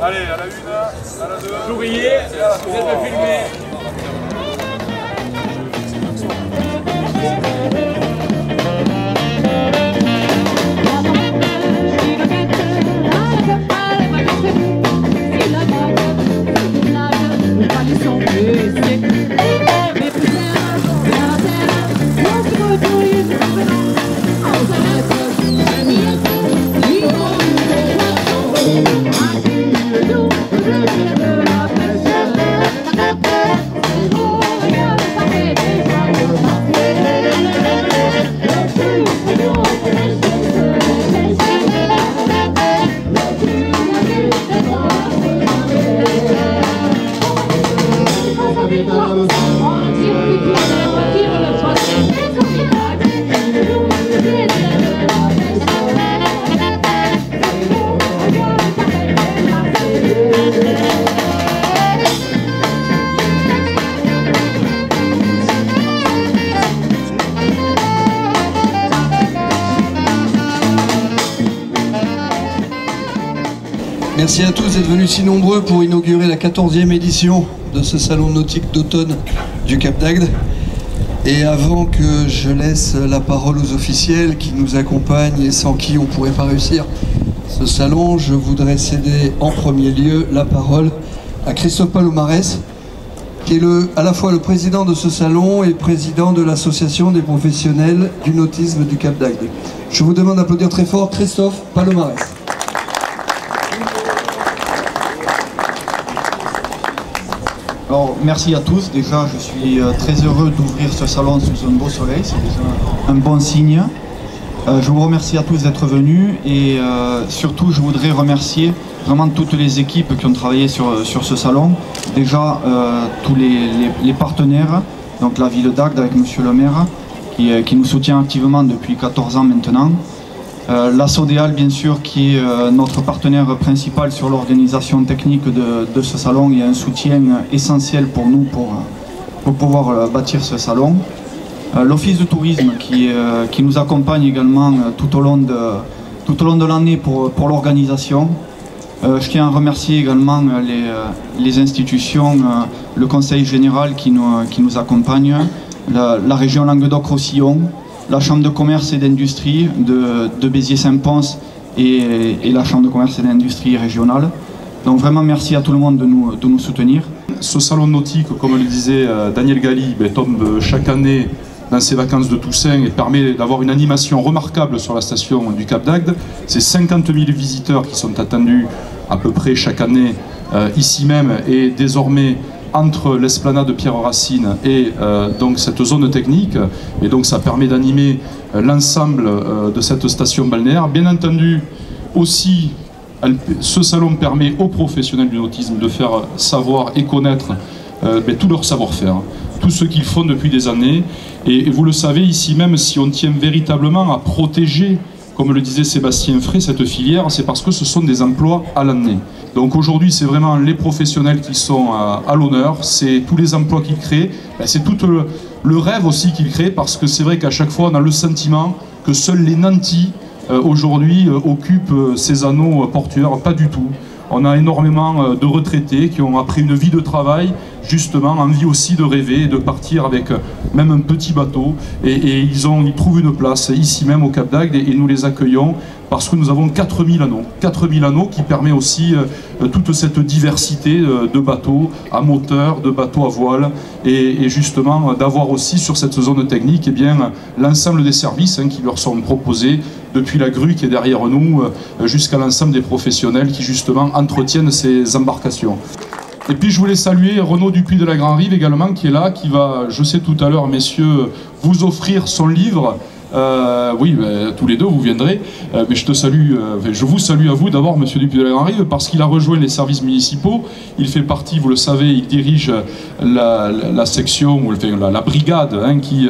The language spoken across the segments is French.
Allez, à la une, à la deux. Souriez, vous êtes filmé. Merci à tous d'être venus si nombreux pour inaugurer la 14e édition de ce salon nautique d'automne du Cap d'Agde. Et avant que je laisse la parole aux officiels qui nous accompagnent et sans qui on ne pourrait pas réussir ce salon, je voudrais céder en premier lieu la parole à Christophe Palomares, qui est à la fois le président de ce salon et président de l'association des professionnels du nautisme du Cap d'Agde. Je vous demande d'applaudir très fort Christophe Palomares. Alors, merci à tous. Déjà, je suis très heureux d'ouvrir ce salon sous un beau soleil. C'est déjà un bon signe. Je vous remercie à tous d'être venus et surtout, je voudrais remercier vraiment toutes les équipes qui ont travaillé sur ce salon. Déjà, tous les partenaires, donc la ville d'Agde avec Monsieur le maire, qui nous soutient activement depuis 14 ans maintenant. La Sodéal, bien sûr, qui est notre partenaire principal sur l'organisation technique de ce salon et un soutien essentiel pour nous pour pouvoir bâtir ce salon. L'Office de tourisme qui nous accompagne également tout au long de l'année pour l'organisation. Je tiens à remercier également les institutions, le Conseil général qui nous accompagne, la région Languedoc-Roussillon, la Chambre de commerce et d'industrie de Béziers-Saint-Pons et la Chambre de commerce et d'industrie régionale. Donc vraiment merci à tout le monde de nous soutenir. Ce salon nautique, comme le disait Daniel Gali, tombe chaque année dans ses vacances de Toussaint et permet d'avoir une animation remarquable sur la station du Cap d'Agde. C'est 50 000 visiteurs qui sont attendus à peu près chaque année ici même et désormais entre l'esplanade de Pierre Racine et donc cette zone technique, et donc ça permet d'animer l'ensemble de cette station balnéaire. Bien entendu, aussi, ce salon permet aux professionnels du nautisme de faire savoir et connaître tout leur savoir-faire, tout ce qu'ils font depuis des années. Et vous le savez, ici même, si on tient véritablement à protéger, comme le disait Sébastien Frey, cette filière, c'est parce que ce sont des emplois à l'année. Donc aujourd'hui, c'est vraiment les professionnels qui sont à l'honneur, c'est tous les emplois qu'ils créent, c'est tout le rêve aussi qu'ils créent, parce que c'est vrai qu'à chaque fois, on a le sentiment que seuls les nantis, aujourd'hui, occupent ces anneaux portuaires. Pas du tout. On a énormément de retraités qui ont, après une vie de travail, justement envie aussi de rêver et de partir avec même un petit bateau. Et ils trouvent une place ici même au Cap d'Agde et nous les accueillons parce que nous avons 4000 anneaux. 4000 anneaux qui permet aussi toute cette diversité de bateaux à moteur, de bateaux à voile et justement d'avoir aussi sur cette zone technique l'ensemble des services qui leur sont proposés depuis la grue qui est derrière nous jusqu'à l'ensemble des professionnels qui justement entretiennent ces embarcations. Et puis je voulais saluer Renaud Dupuis de la Grand Rive également qui est là, qui va, je sais tout à l'heure messieurs, vous offrir son livre. Oui, tous les deux vous viendrez, mais je vous salue à vous d'abord monsieur Dupuis de la Grand Rive parce qu'il a rejoint les services municipaux, il fait partie, vous le savez, il dirige la section, ou la brigade qui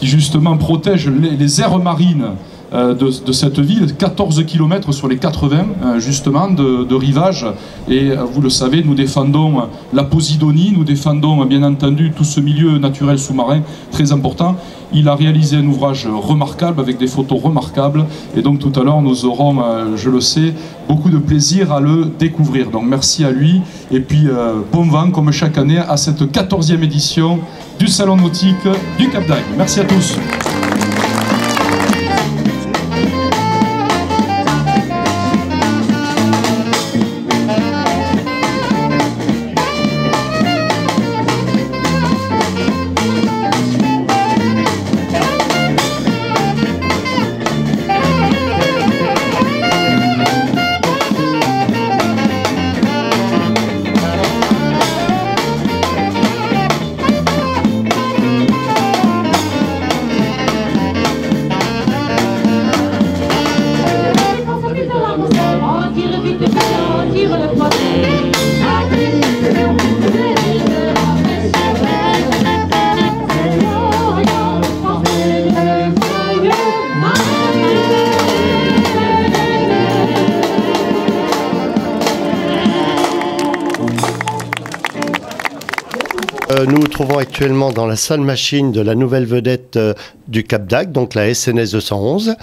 justement protège les aires marines de cette ville, 14 km sur les 80 justement de rivage, et vous le savez, nous défendons la Posidonie, nous défendons bien entendu tout ce milieu naturel sous-marin très important. Il a réalisé un ouvrage remarquable avec des photos remarquables, et donc tout à l'heure nous aurons, je le sais, beaucoup de plaisir à le découvrir. Donc merci à lui, et puis bon vent comme chaque année à cette 14e édition du Salon Nautique du Cap d'Agde. Merci à tous. Nous nous trouvons actuellement dans la salle machine de la nouvelle vedette du Cap d'Agde, donc la SNS 211,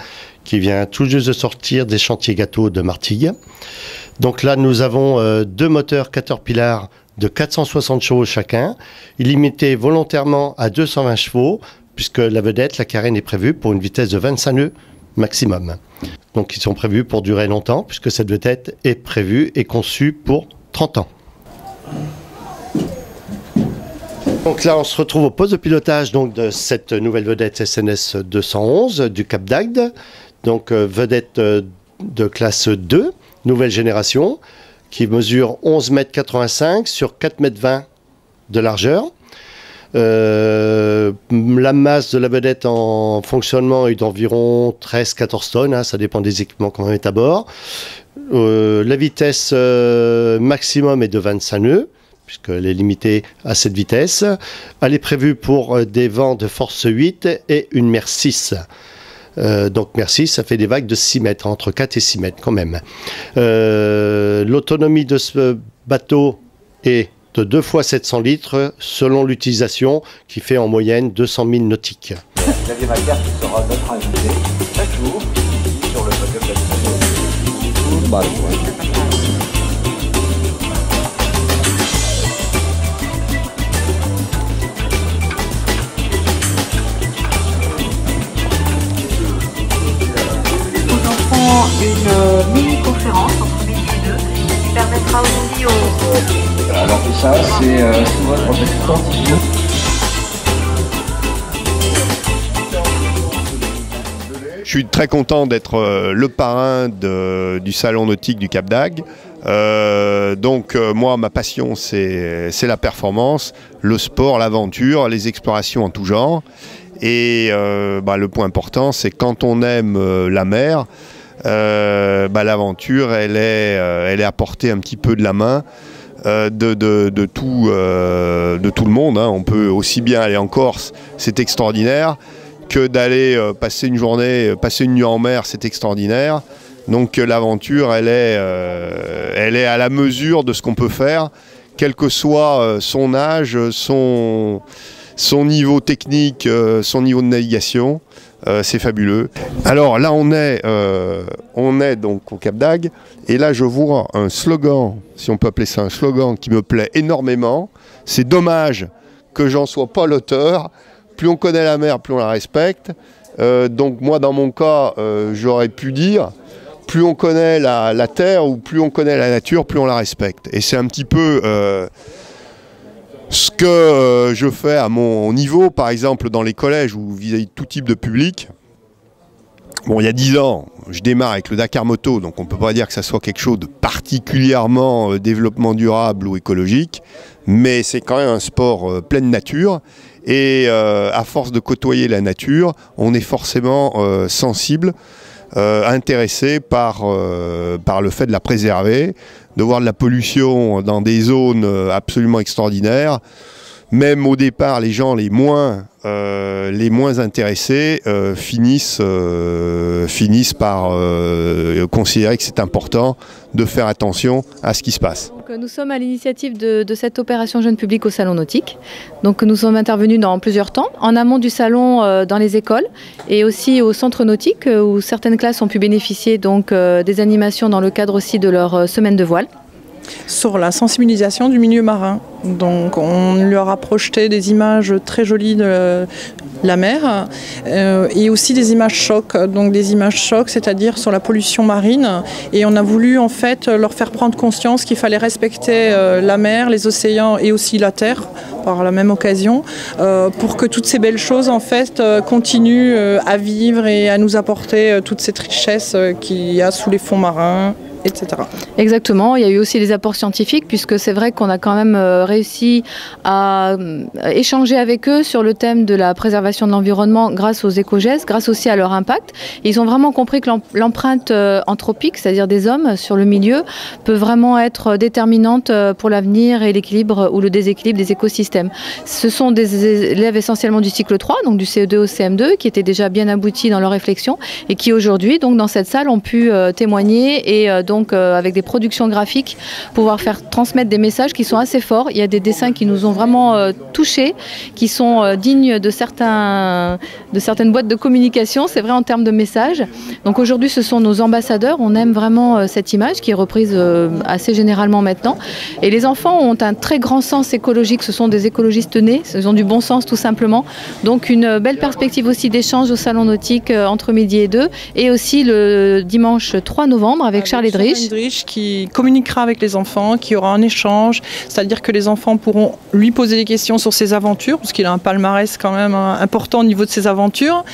qui vient tout juste de sortir des chantiers gâteaux de Martigues. Donc là, nous avons deux moteurs Caterpillar de 460 chevaux chacun, limités volontairement à 220 chevaux, puisque la vedette, la carène, est prévue pour une vitesse de 25 nœuds maximum. Donc ils sont prévus pour durer longtemps, puisque cette vedette est prévue et conçue pour 30 ans. Donc là, on se retrouve au poste de pilotage donc, de cette nouvelle vedette SNS 211 du Cap d'Agde. Donc vedette de classe 2, nouvelle génération, qui mesure 11,85 m sur 4,20 m de largeur. La masse de la vedette en fonctionnement est d'environ 13-14 tonnes, hein, ça dépend des équipements qu'on va mettre à bord. La vitesse maximum est de 25 nœuds, puisqu'elle est limitée à cette vitesse. Elle est prévue pour des vents de force 8 et une mer 6. Donc mer 6, ça fait des vagues de 6 mètres, entre 4 et 6 mètres quand même. L'autonomie de ce bateau est de 2 fois 700 litres selon l'utilisation, qui fait en moyenne 200 000 nautiques. Xavier Macaire qui sera notre invité chaque jour sur le podium de la une mini-conférence entre midi et deux qui permettra aussi aux... Alors tout ça, c'est sous votre assistance. Je suis très content d'être le parrain du Salon Nautique du Cap d'Agde. Moi, ma passion, c'est la performance, le sport, l'aventure, les explorations en tout genre. Et le point important, c'est quand on aime la mer, l'aventure, elle est à portée un petit peu de la main de tout le monde. Hein. On peut aussi bien aller en Corse, c'est extraordinaire, que d'aller passer une journée, passer une nuit en mer, c'est extraordinaire. Donc l'aventure, elle est à la mesure de ce qu'on peut faire, quel que soit son âge, son niveau technique, son niveau de navigation. C'est fabuleux. Alors là, on est donc au Cap d'Agde, et là je vois un slogan, si on peut appeler ça un slogan, qui me plaît énormément. C'est dommage que j'en sois pas l'auteur. Plus on connaît la mer, plus on la respecte. Donc moi, dans mon cas, j'aurais pu dire, plus on connaît la terre, ou plus on connaît la nature, plus on la respecte. Et c'est un petit peu ce que je fais à mon niveau, par exemple dans les collèges ou vis-à-vis de tout type de public. Bon, il y a 10 ans, je démarre avec le Dakar Moto, donc on ne peut pas dire que ça soit quelque chose de particulièrement développement durable ou écologique, mais c'est quand même un sport pleine nature, et à force de côtoyer la nature, on est forcément sensible, intéressé par le fait de la préserver, de voir de la pollution dans des zones absolument extraordinaires. même au départ, les gens les moins intéressés finissent par considérer que c'est important de faire attention à ce qui se passe. Donc, nous sommes à l'initiative de cette opération Jeune Public au Salon Nautique. Donc, nous sommes intervenus dans plusieurs temps, en amont du salon dans les écoles et aussi au centre nautique où certaines classes ont pu bénéficier donc, des animations dans le cadre aussi de leur semaine de voile. Sur la sensibilisation du milieu marin. Donc on leur a projeté des images très jolies de la mer et aussi des images chocs, donc des images chocs, c'est-à-dire sur la pollution marine. Et on a voulu en fait leur faire prendre conscience qu'il fallait respecter la mer, les océans et aussi la terre par la même occasion pour que toutes ces belles choses en fait continuent à vivre et à nous apporter toute cette richesse qu'il y a sous les fonds marins, etc. Exactement, il y a eu aussi des apports scientifiques puisque c'est vrai qu'on a quand même réussi à échanger avec eux sur le thème de la préservation de l'environnement grâce aux éco-gestes, grâce aussi à leur impact. Et ils ont vraiment compris que l'empreinte anthropique, c'est-à-dire des hommes sur le milieu, peut vraiment être déterminante pour l'avenir et l'équilibre ou le déséquilibre des écosystèmes. Ce sont des élèves essentiellement du cycle 3, donc du CE2 au CM2, qui étaient déjà bien aboutis dans leur réflexion et qui aujourd'hui, donc dans cette salle, ont pu témoigner et donc avec des productions graphiques, pouvoir faire transmettre des messages qui sont assez forts. Il y a des dessins qui nous ont vraiment touchés, qui sont dignes de certaines boîtes de communication, c'est vrai en termes de messages. Donc aujourd'hui ce sont nos ambassadeurs, on aime vraiment cette image qui est reprise assez généralement maintenant. Et les enfants ont un très grand sens écologique, ce sont des écologistes nés, ils ont du bon sens tout simplement. Donc une belle perspective aussi d'échange au Salon Nautique entre midi et 2 et aussi le dimanche 3 novembre avec Charles Edrich qui communiquera avec les enfants, qui aura un échange, c'est-à-dire que les enfants pourront lui poser des questions sur ses aventures, parce qu'il a un palmarès quand même important au niveau de ses aventures,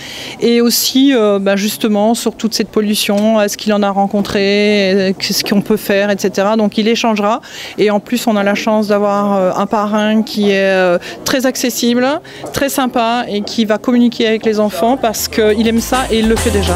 et aussi justement sur toute cette pollution, est-ce qu'il en a rencontré, qu'est-ce qu'on peut faire, etc. Donc il échangera, et en plus on a la chance d'avoir un parrain qui est très accessible, très sympa, et qui va communiquer avec les enfants parce qu'il aime ça et il le fait déjà.